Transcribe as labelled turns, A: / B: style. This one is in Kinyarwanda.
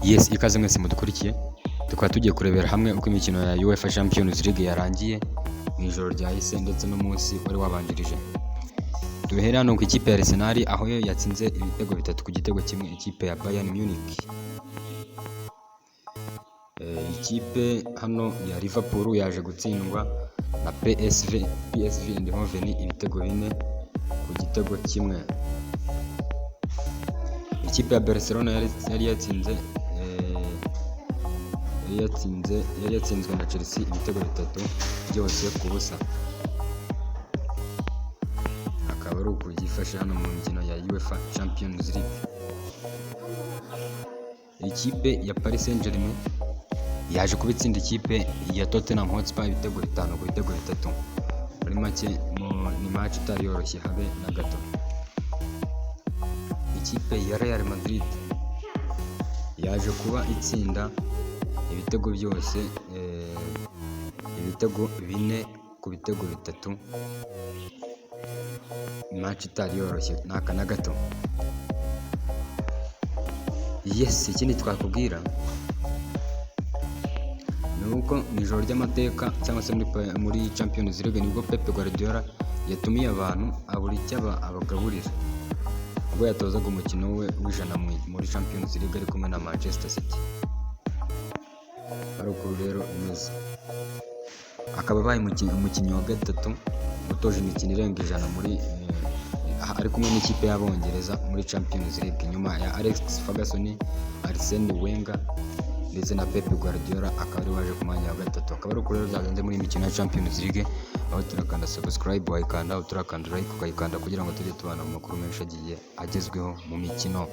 A: Yes, ikaze mwese mudukurikiye. Tukaba tugiye kurebera hamwe uko imikino ya UEFA Champions League yarangiye mu ijoro ryahise ndetse n'umunsi wari wabanjirije. Duhera hano ku ikipe ya Arsenal aho yo yatsinze ibitego 3 ku gitego kimwe ikipe ya Bayern Munich. Ikipe hano ya Liverpool yaje gutsindwa na PSV Eindhoven ibitego 4 ku gitego kimwe. Ikipe ya Barcelona yari yatsinzwe na Chelsea ibitego 3 byose ku busa. Akaba ari ukugifasha hano mu mikino ya UEFA Champions League. Ikipe ya Paris Saint-Germain yaje kubitsinda ikipe ya Tottenham Hotspur ibitego 5 ku bitego 3. Muri make ni match itari yoroshye habe na gato. Ikipe ya Real Madrid yaje kuba itsinda ibitego byose ibitego 4 ku bitego 3. Match itari yoroshye naka na gato. Yes, ikindi twakubwira nuko nijoro ry'amateka cyangwa se muri Champions League nibwo Pep Guardiola yatumiye abantu abura icyo abagaburira ubwo yatozaga umukino we w'ijana muri Champions League ari kumwe na Manchester City. Ariko rero imeze akaba baye umukinnyi wa gatatu utoje imikino irenga ijana ari kumwe n'ikipe y'Abongereza muri Champions League nyuma ya Alex Ferguson, Arsene Wenger ndetse na Pep Guardiola akaba ari waje ku mwanya wa gatatu. Akaba ari uko rero byagenze muri imikino ya Champions League aho turakanda subscribe wayikanda, turakanda like ukayikanda kugira ngo tujye tubana mu makuru menshi agiye agezweho mu mikino.